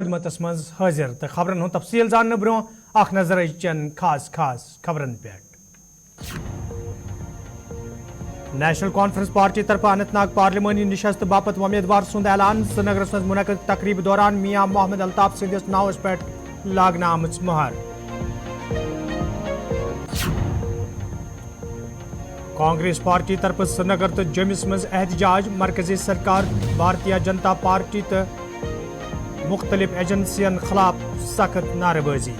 خدمتس مز حاضر تو خبرن ہند تفصیل زاننے برو اخ نظر چن خاص خبرن پہ نیشنل کانفرنس پارٹی طرف اننت ناگ پارلیمانی نشست باپت امیدوار سند اعلان سرینگرس مز منعقد تقریب دوران میاں محمد الطاف سندس ناوس پہ لاگنہ آمت مہر کانگریس پارٹی طرف سرینگر تو جومس مز احتجاج مرکزی سرکار بھارتیہ جنتا پارٹی تو مختلف ایجنسین خلاف سخت نعرہ بازی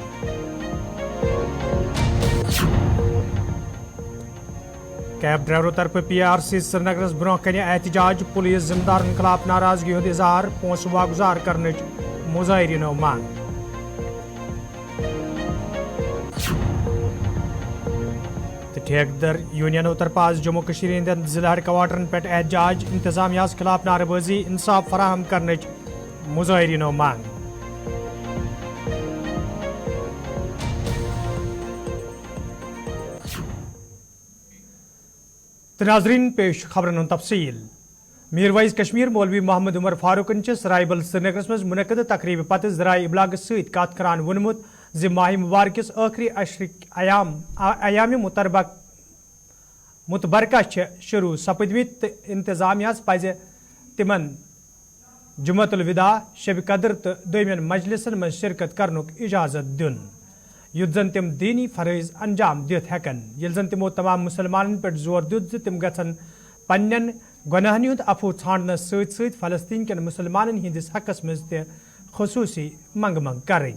کیب ڈرائیوروں طرف پی آر سی سرینگرس برو کن احتجاج پولیس ذمہ دارن خلاف ناراضگی ہند اظہار پونسہ واگزار کرنچ مظاہرینو مانگ ٹھیکدر یونینو طرف آز جموں کشمیر ہند ضلع ہیڈ کوارٹرن پہ احتجاج انتظامیہ خلاف نعرہ بازی انصاف فراہم کرنچ مظاہرینو مانگ ناظرین پیش خبرن ہند تفصیل میر وائز کشمیر مولوی محمد عمر فاروقن رائبل سرینگرس مز منعقد تقریب پتہ ذرائع ابلاغ ست کت کران وونمت زِ ماہ مبارکس آخری اشرک ایام متبرکہ شروع سپدمت انتظامیہ پزِ تمن جمعۃ الوداع شب قدر تو دویمین مجلسن من شرکت کرنک اجازت دن یت زن تم دینی فرائض انجام دت ہیکن یل زن تمو تمام مسلمانن پہ زور دیت زِ تم گژھن پنن گناہن ہند عفو ژھانڈنس ست ست فلسطین کین مسلمانن ہندس حقس مز تہ خصوصی منگ کریں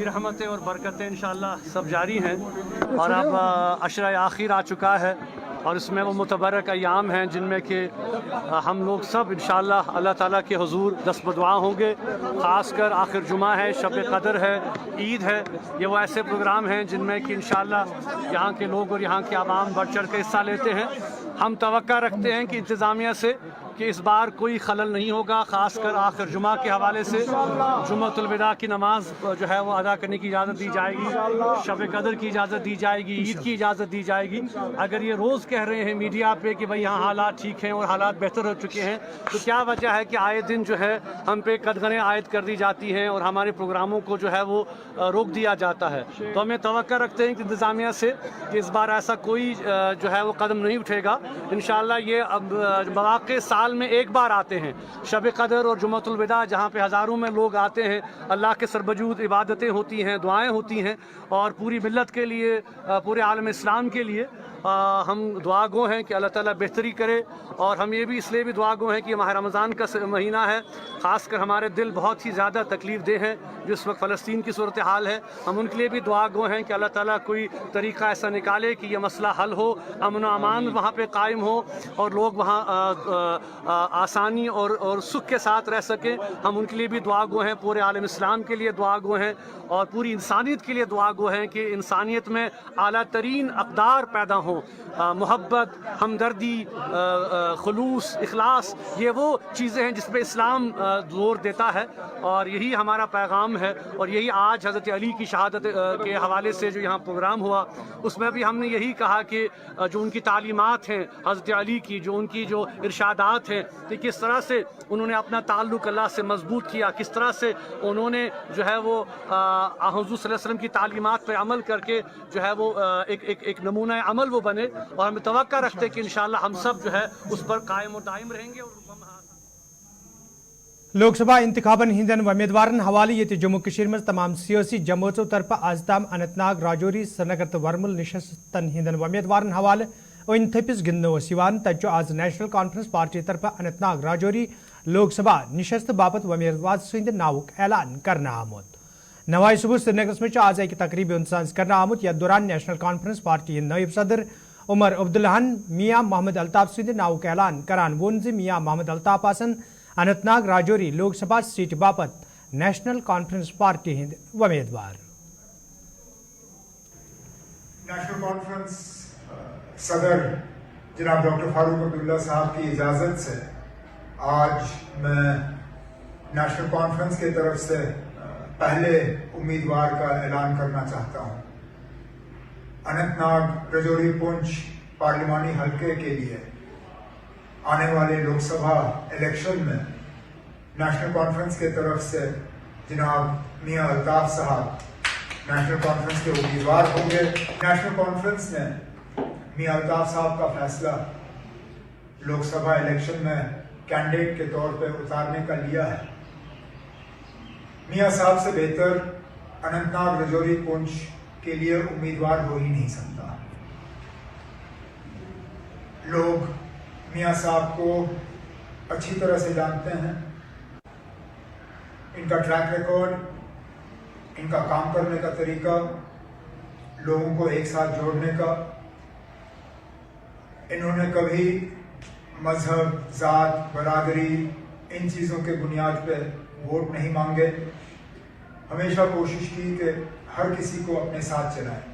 رحمتیں اور برکتیں انشاءاللہ سب جاری ہیں اور اب عشرہ آخر آ چکا ہے اور اس میں وہ متبرک ایام ہیں جن میں کہ ہم لوگ سب انشاءاللہ اللہ تعالیٰ کے حضور دست بدعا ہوں گے. خاص کر آخر جمعہ ہے، شب قدر ہے، عید ہے، یہ وہ ایسے پروگرام ہیں جن میں کہ انشاءاللہ یہاں کے لوگ اور یہاں کے عوام بڑھ چڑھ کے حصہ لیتے ہیں. ہم توقع رکھتے ہیں کہ انتظامیہ سے کہ اس بار کوئی خلل نہیں ہوگا. خاص کر آخر جمعہ کے حوالے سے جمعۃ الوداع کی نماز جو ہے وہ ادا کرنے کی اجازت دی جائے گی، شب قدر کی اجازت دی جائے گی، عید کی اجازت دی جائے گی. اگر یہ روز کہہ رہے ہیں میڈیا پہ کہ بھئی یہاں حالات ٹھیک ہیں اور حالات بہتر ہو چکے ہیں، تو کیا وجہ ہے کہ آئے دن جو ہے ہم پہ قدغنیں عائد کر دی جاتی ہیں اور ہمارے پروگراموں کو جو ہے وہ روک دیا جاتا ہے. تو ہمیں توقع رکھتے ہیں کہ انتظامیہ سے کہ اس بار ایسا کوئی جو ہے وہ قدم نہیں اٹھے گا. انشاءاللہ یہ مواقع سال میں ایک بار آتے ہیں، شب قدر اور جمعۃ الوداع، جہاں پہ ہزاروں میں لوگ آتے ہیں. اللہ کے سربجود عبادتیں ہوتی ہیں، دعائیں ہوتی ہیں اور پوری ملت کے لیے، پورے عالم اسلام کے لیے ہم دعا گو ہیں کہ اللہ تعالیٰ بہتری کرے. اور ہم یہ بھی اس لیے بھی دعا گو ہیں کہ یہ ماہ رمضان کا مہینہ ہے. خاص کر ہمارے دل بہت ہی زیادہ تکلیف دہ ہیں جو اس وقت فلسطین کی صورتحال ہے. ہم ان کے لیے بھی دعا گو ہیں کہ اللہ تعالیٰ کوئی طریقہ ایسا نکالے کہ یہ مسئلہ حل ہو، امن و امان وہاں پہ قائم ہو اور لوگ وہاں آسانی اور سکھ کے ساتھ رہ سکیں. ہم ان کے لیے بھی دعا گو ہیں، پورے عالم اسلام کے لیے دعا گو ہیں اور پوری انسانیت کے لیے دعا گو ہیں کہ انسانیت میں اعلیٰ ترین اقدار پیدا ہوں. محبت، ہمدردی، خلوص، اخلاص، یہ وہ چیزیں ہیں جس پہ اسلام زور دیتا ہے اور یہی ہمارا پیغام ہے. اور یہی آج حضرت علی کی شہادت کے حوالے سے جو یہاں پروگرام ہوا، اس میں بھی ہم نے یہی کہا کہ جو ان کی تعلیمات ہیں حضرت علی کی، جو ان کی جو ارشادات ہیں کہ کس طرح سے انہوں نے اپنا تعلق اللہ سے مضبوط کیا، کس طرح سے انہوں نے جو ہے وہ حضور صلی اللہ علیہ وسلم کی تعلیمات پہ عمل کر کے جو ہے وہ ایک نمونہ عمل وہ بنے. اور ہم توقع رکھتے ہیں کہ انشاءاللہ ہم سب جو ہے اس پر قائم و دائم رہیں گے. لوک سبھا انتخابن ہندین امیدوارن حوالہ یہ جموں کشمیر میں تمام سیاسی جماعتوں طرف آز تام اننت ناگ، راجوری، سرینگر تو ورمل نشستن ہندین امیدوارن حوالہ ان تھپس گندن تج آز نیشنل کانفرنس پارٹی طرف اننت ناگ راجوری لوک سبھا نشست باپت امیدوار سند ناوک اعلان کرنا آمت. نوائے صبح سرینگرس میں آز ایک تقریب انسانز کرنا آمت یتھ دوران نیشنل کانفرنس پارٹی نائب صدر عمر عبداللہن میاں محمد الطاف سند ناوک اعلان کران وون زِ میاں محمد الطاف آسن اننت ناگ راجوری لوک سبھا سیٹ باپت نیشنل کانفرنس پارٹی ہند امیدوار. نیشنل کانفرنس صدر جناب ڈاکٹر فاروق عبداللہ صاحب کی اجازت سے آج میں نیشنل کانفرنس کی طرف سے پہلے امیدوار کا اعلان کرنا چاہتا ہوں. اننت ناگ راجوری پونچھ پارلیمانی حلقے کے لیے آنے والے لوک سبھا الیکشن میں नेशनल कॉन्फ्रेंस के तरफ से जनाब मियां अल्ताफ साहब नेशनल कॉन्फ्रेंस के उम्मीदवार होंगे। नेशनल कॉन्फ्रेंस ने मियां अल्ताफ साहब का फैसला लोकसभा इलेक्शन में कैंडिडेट के तौर पर उतारने का लिया है। मियां साहब से बेहतर अनंतनाग राजौरी पुंछ के लिए उम्मीदवार हो ही नहीं सकता। लोग मियां साहब को अच्छी तरह से जानते हैं, इनका ट्रैक रिकॉर्ड, इनका काम करने का तरीका, लोगों को एक साथ जोड़ने का। इन्होंने कभी मजहब, जात, बरादरी इन चीज़ों के बुनियाद पे वोट नहीं मांगे। हमेशा कोशिश की कि हर किसी को अपने साथ चलाएं।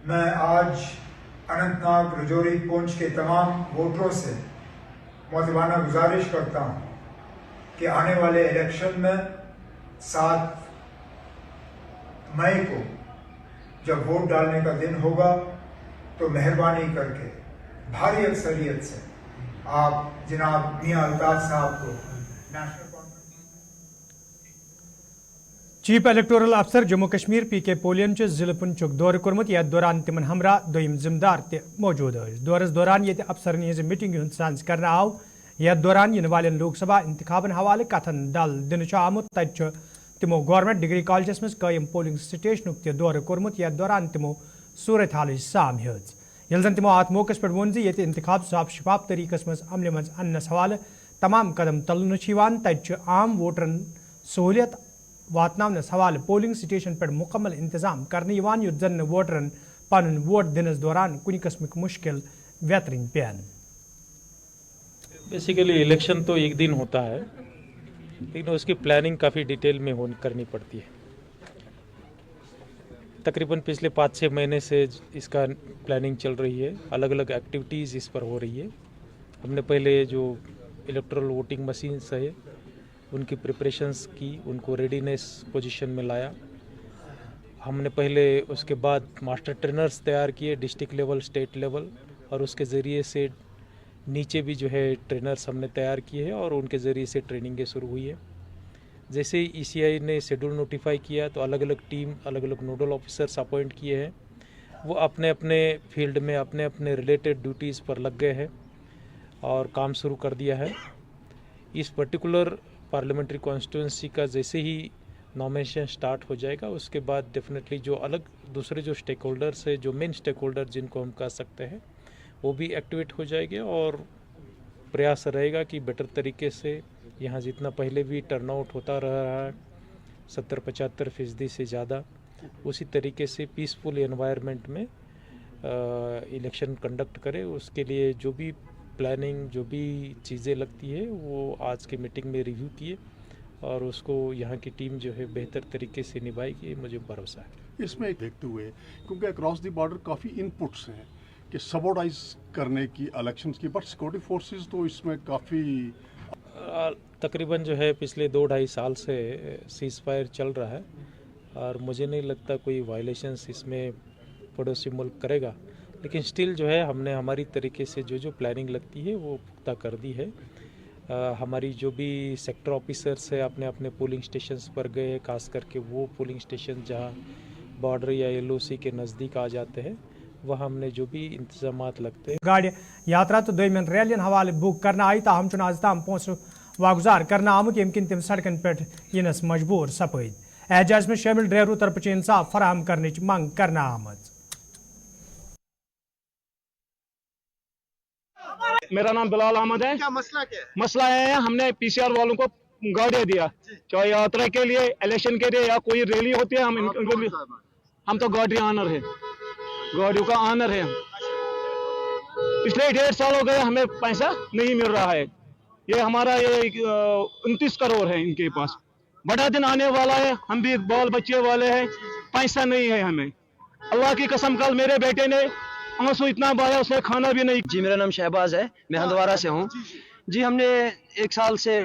मैं आज अनंतनाग राजौरी पुंछ के तमाम वोटरों से मुअद्दबाना गुजारिश करता हूं कि आने वाले इलेक्शन में 7 मई को जब वोट डालने का दिन होगा तो मेहरबानी करके भारी अक्सरियत से आप जनाब मियां अल्ताफ साहब को नेशनल चीफ इलेक्टोरल अफसर जम्मू कश्मीर पी.के. पोलियन जिले पुंछुक दौर कोर्मुत। यथ दौरान तिमन हमरा दोयम जिम्मेदार ते मौजूद दौरस दौरान ये अफसरन हज मीटिंग हूं सांस कर आव। यथ दौरान इन वाले लोकसभा इंतखाबन हवाले कथन दल दिन आमुत। तत तिमो गवर्नमेंट डिग्री कॉलेजस मज कायम पोलिंग स्टेशनुक ते दौर कोर्मुत। यथ दौरान तिमो सूरत हाल साम हेज यल जन तिमो अत मौके पे वोन ये इंतखाब साफ शफाफ तरीकस मज अमल मज अन्नस हवाले तमाम कदम तलन तत आम वोटरन सहूलियत वातनावनस हवाले पोलिंग स्टेशन पर मुकम्मल इंतजाम करने युत जन वोटरन पन वोट दिनस दौरान कुछ किस्म मुश्किल व्यतरिन पेन। बेसिकली इलेक्शन तो एक दिन होता है, लेकिन उसकी प्लानिंग काफ़ी डिटेल में करनी पड़ती है। तकरीबन पिछले 5-6 महीने से इसका प्लानिंग चल रही है, अलग अलग एक्टिविटीज़ इस पर हो रही है। हमने पहले जो इलेक्ट्रल वोटिंग मशीन्स है उनकी प्रिपरेशंस की, उनको रेडीनेस पोजीशन में लाया। हमने पहले उसके बाद मास्टर ट्रेनर्स तैयार किए डिस्ट्रिक्ट लेवल, स्टेट लेवल, और उसके ज़रिए से नीचे भी जो है ट्रेनर्स हमने तैयार किए हैं और उनके ज़रिए से ट्रेनिंगें शुरू हुई है। जैसे ही ECI ने शेड्यूल नोटिफाई किया तो अलग अलग टीम, अलग अलग नोडल ऑफिसर्स अपॉइंट किए हैं। वो अपने अपने फील्ड में अपने अपने रिलेटेड ड्यूटीज़ पर लग गए हैं और काम शुरू कर दिया है। इस पर्टिकुलर पार्लियामेंट्री कॉन्स्टिट्यूंसी का जैसे ही नॉमिनेशन स्टार्ट हो जाएगा उसके बाद डेफिनेटली जो अलग दूसरे जो स्टेक होल्डर्स है, जो मेन स्टेक होल्डर जिनको हम कह सकते हैं, वो भी एक्टिवेट हो जाएंगे और प्रयास रहेगा कि बेटर तरीके से यहाँ जितना पहले भी टर्नआउट होता रहा है 70-75% से ज़्यादा, उसी तरीके से पीसफुल एनवायरनमेंट में इलेक्शन कंडक्ट करें। उसके लिए जो भी प्लानिंग, जो भी चीज़ें लगती है वो आज के मीटिंग में रिव्यू किए और उसको यहाँ की टीम जो है बेहतर तरीके से निभाएगी, मुझे भरोसा है। इसमें देखते हुए क्योंकि अक्रॉस द बॉर्डर काफ़ी इनपुट्स हैं कि सबऑर्डाइज करने की इलेक्शंस की, बट सिक्योरिटी फोर्सेस तो इसमें काफ़ी तकरीबन जो है पिछले 2-2.5 साल से सीज फायर चल रहा है और मुझे नहीं लगता कोई वायलेशंस इसमें पड़ोसी मुल्क करेगा, लेकिन स्टिल जो है हमने हमारी तरीके से जो प्लानिंग लगती है वो पुख्ता कर दी है। हमारी जो भी सेक्टर ऑफिसर्स है अपने अपने पोलिंग स्टेशंस पर गए हैं, खास करके वो पोलिंग स्टेशन जहां बॉर्डर या LOC के नज़दीक आ जाते हैं वह हमने जो भी इंतजामात लगते हैं। गाड़ी यात्रा तो दोयमन रैलियन हवाले बुक करना आई ताहम चुन आज ताम पहुंच वागुजार करना आमुत यमकिन तिम सड़कन पे यनस मजबूर सपद। एजाज में शामिल ड्राइवरों तरफ इंसाफ फराहम करने की मांग करना आमद। मेरा नाम बिलाल अहमद है। क्या मसला क्या है? मसला है हमने PCR वालों को गाड़ियाँ दिया, चाहे यात्रा के लिए, इलेक्शन के लिए या कोई रैली होती है, हम तो गाड़ी ऑनर है, गाड़ियों का ऑनर है। पिछले 1.5 साल हो गए हमें पैसा नहीं मिल रहा है। ये हमारा ये 29 करोड़ है इनके पास, बड़ा दिन आने वाला है, हम भी बाल बच्चे वाले हैं, पैसा नहीं है हमें। अल्लाह की कसम कल मेरे बेटे ने आंसू इतना बहाया उसने खाना भी नहीं। जी मेरा नाम शहबाज है, मैं हंदवारा से हूँ। जी हमने 1 साल से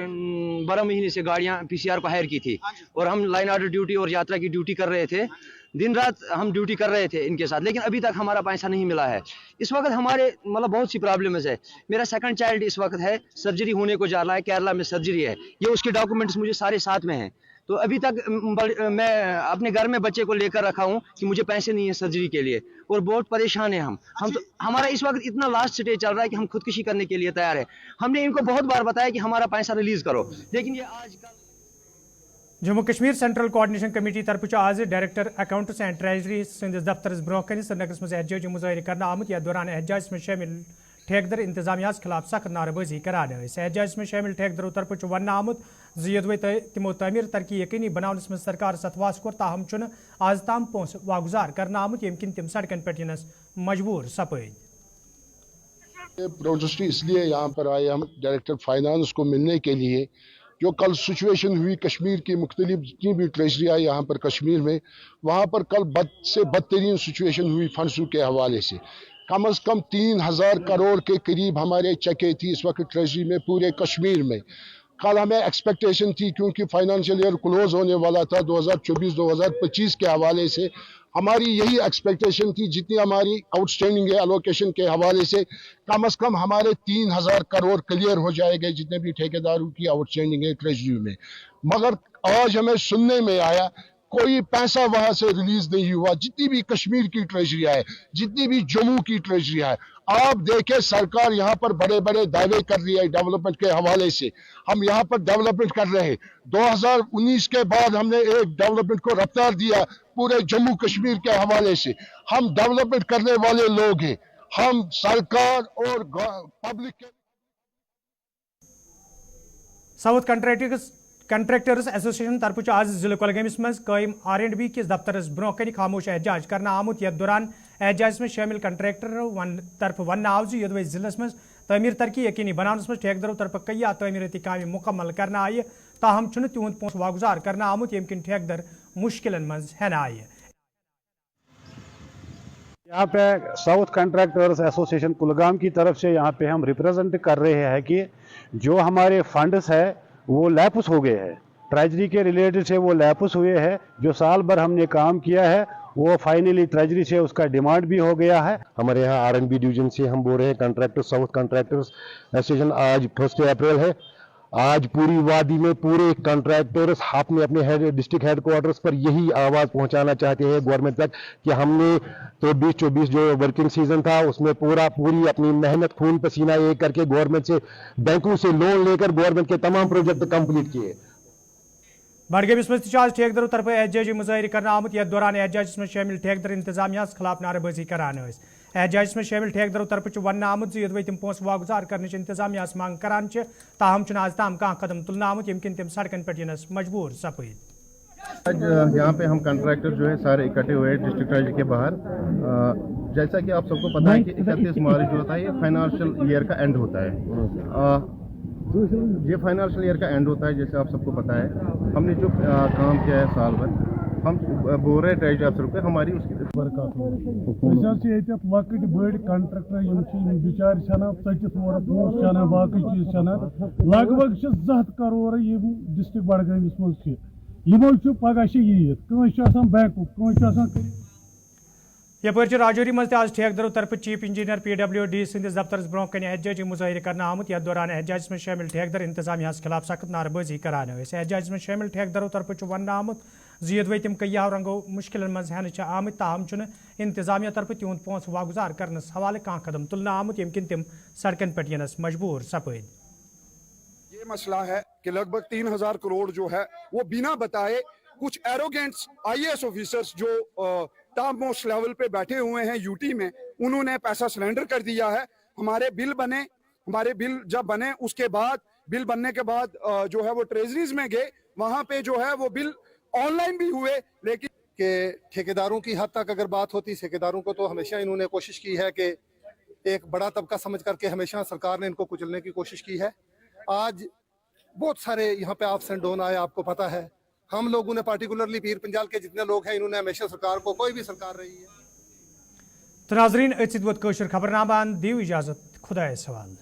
12 महीने से गाड़ियाँ PCR को हायर की थी और हम लाइन ऑर्डर ड्यूटी और यात्रा की ड्यूटी कर रहे थे। दिन रात हम ड्यूटी कर रहे थे इनके साथ, लेकिन अभी तक हमारा पैसा नहीं मिला है। इस वक्त हमारे मतलब बहुत सी प्रॉब्लम्स है। मेरा सेकंड चाइल्ड इस वक्त है, सर्जरी होने को जा रहा है, केरला में सर्जरी है, ये उसके डॉक्यूमेंट्स मुझे सारे साथ में हैं। तो अभी तक मैं अपने घर में बच्चे को लेकर रखा हूँ कि मुझे पैसे नहीं है सर्जरी के लिए, और बहुत परेशान है हम तो हमारा इस वक्त इतना लास्ट स्टेज चल रहा है कि हम खुदकुशी करने के लिए तैयार है। हमने इनको बहुत बार बताया कि हमारा पैसा रिलीज करो, लेकिन ये आजकल Jammu Kashmir central coordination committee तरफ आज डायरेक्टर अकाउंट्स एंड ट्रेजरी संदिस दफ्तर ब्रोह कन श्रीनगर में एहतजाजी मुजाहरे करना आमुत। यथ दौरान एहतजाज में शामिल ठेकेदार इंतजामिया खिलाफ सख्त नारेबाजी करान। एहतजाज में शामिल ठेकेदारों तरफ वन आमुत यदवे तमो तमीर तरक्की यकीनी बनाने में सरकार सतवास कोर, ताहम आज ताम पोस वागुजार करना आमुत यम किन तम सड़कन पे यनस मजबूर सपद। प्रोटेस्ट इसलिए यहाँ पर आए हम डायरेक्टर फाइनेंस को मिलने के लिए। जो कल सिचुएशन हुई कश्मीर की मुख्तलिफ जितनी भी ट्रेजरी आई यहाँ पर कश्मीर में, वहाँ पर कल बद से बदतरीन सिचुएशन हुई फंड्सों के हवाले से। कम अज़ कम 3000 करोड़ के करीब हमारे चेकें थी इस वक्त ट्रेजरी में पूरे कश्मीर में। कल हमें एक्सपेक्टेशन थी क्योंकि फाइनेंशियल ईयर क्लोज होने वाला था 2024-2025 के हवाले से, हमारी यही एक्सपेक्टेशन थी जितनी हमारी आउटस्टैंडिंग है एलोकेशन के हवाले से कम अज़ कम हमारे 3000 करोड़ क्लियर हो जाएंगे जितने भी ठेकेदारों की आउटस्टैंडिंग है ट्रेजरी में। मगर आज हमें सुनने में आया कोई पैसा वहां से रिलीज नहीं हुआ। जितनी भी कश्मीर की ट्रेजरी है, जितनी भी जम्मू की ट्रेजरी है, आप देखें सरकार यहाँ पर बड़े बड़े दावे कर रही है डेवलपमेंट के हवाले से। हम यहाँ पर डेवलपमेंट कर रहे हैं। 2019 के बाद हमने एक डेवलपमेंट को रफ्तार दिया पूरे जम्मू कश्मीर के हवाले से। हम डेवलपमेंट करने वाले लोग हैं। हम सरकार और पब्लिक के साउथ कंट्रैक्टर्स एसोसिएशन तरफ आज जिले कुलगामिस मज कायम R&B किस दफ्तरस ब्रोह कन खामोश एहतजाज करना आमुत। यथ दौरान एहतजाज में शामिल कंट्रैक्टर तरफ वन आव यदवे जिलस में तमीर तरक्की यकीनी बनाने में ठेकेदारों तरफ कई तमीरती काम मुकम्मल करना आय, ताहम तिहद पोस वागुजार करना आमुत यम किन ठेकेदार मुश्किलन मज हेन आय। यहाँ पे साउथ कंट्रैक्टर्स एसोसिएशन कुलगाम की तरफ से यहाँ पे हम रिप्रेजेंट कर रहे हैं कि जो हमारे फंड्स है वो लैप्स हो गए हैं, ट्रेजरी के रिलेटेड से वो लैप्स हुए हैं। जो साल भर हमने काम किया है वो फाइनली ट्रेजरी से उसका डिमांड भी हो गया है। हमारे यहाँ R&B डिवीजन से हम बोल रहे हैं कंट्रैक्टर साउथ कंट्रैक्टर्स एसोसिएशन। आज 1 अप्रैल है। आज पूरी वादी में पूरे कंट्रैक्टर्स अपने अपने डिस्ट्रिक्ट हेडक्वार्टर्स पर यही आवाज़ पहुंचाना चाहते हैं गवर्नमेंट तक कि हमने 23-24 जो वर्किंग सीजन था उसमें पूरी अपनी मेहनत खून पसीना एक करके गवर्नमेंट से बैंकों से लोन लेकर गवर्नमेंट के तमाम प्रोजेक्ट कंप्लीट किए। बडगामिस में आज ठेकेदारों तरफ एहतजाजी मुजाहरे करना आमुत। यथ दौरान एहतजाज में शामिल ठेकेदार इंतजामिया खिलाफ नारेबाजी करान। एहतजाज में शामिल ठेकेदारों तरफ वन आमुत यदवे तम पोस वागुजार करने इंतजामिया मांग करान, ताहम आज ताम कह कदम तुलना आमुत यम किन तम सड़कन पे यनस मजबूर सपद। आज यहाँ पे हम कंट्रैक्टर जो है सारे इकट्ठे हुए डिस्ट्रिक्ट ट्रेजरी के बाहर। जैसा कि आप सबको पता है कि 31 मार्च जो होता है ये फाइनेंशियल ईयर का एंड होता है। ये फाइनेंशियल ईयर का एंड होता है जैसे आप सबको पता है। हमने जो काम किया है साल भर हम बोल रहे ट्रेजरी अफसर पे हमारी उसकी लकट बड़ कंट्रैक्टर बिचार टिस पोस चना बाकी चीज चना लगभग 7 करोड़ डिस्ट्रिक्ट बडगामिस मज यमो पगह ईद बैंक यपर राजौरी मज आज ठेकेदारों तरफ चीफ इंजीनियर PWD संदिस दफ्तर ब्रोह कन एहतजाजी मुजाहरे करना आमुत। यथ दौरान एहतजाज में शामिल ठेकेदार इंतजामिया खिलाफ सख्त नारेबाजी करान। एहतजाज में शामिल ठेकेदारों तरफ वन आमुत यदवे तम कई रंगो मुश्किल मज हेन आमत, ताहम इंतजामिया तरफ तिहद पोस वागुजार करनस हवाले कह कदम तुलना आमुत यम किन तम सड़कन पे यनस मजबूर सपद। ये मसला है कि लगभग 3000 करोड़ जो है वो बिना बताए कुछ एरोगेंट्स IAS ऑफिसर्स जो टॉप मोस्ट लेवल पे बैठे हुए हैं यूटी में, उन्होंने पैसा सरेंडर कर दिया है। हमारे बिल जब बने उसके बाद बिल बनने के बाद जो है वो ट्रेजरीज में गए, वहां पे जो है वो बिल ऑनलाइन भी हुए। लेकिन के ठेकेदारों की हद तक अगर बात होती, ठेकेदारों को तो हमेशा इन्होंने कोशिश की है कि एक बड़ा तबका समझ करके हमेशा सरकार ने इनको कुचलने की कोशिश की है। आज बहुत सारे यहाँ पे अप्स एंड डाउन आए, आपको पता है। हम लोगों ने पार्टिकुलरली पीर पंजाल के जितने लोग हैं इन्होंने हमेशा सरकार को, कोई भी सरकार रही है। तो नाज़रीन खबरनामा दीव इजाजत, खुदा सवाल।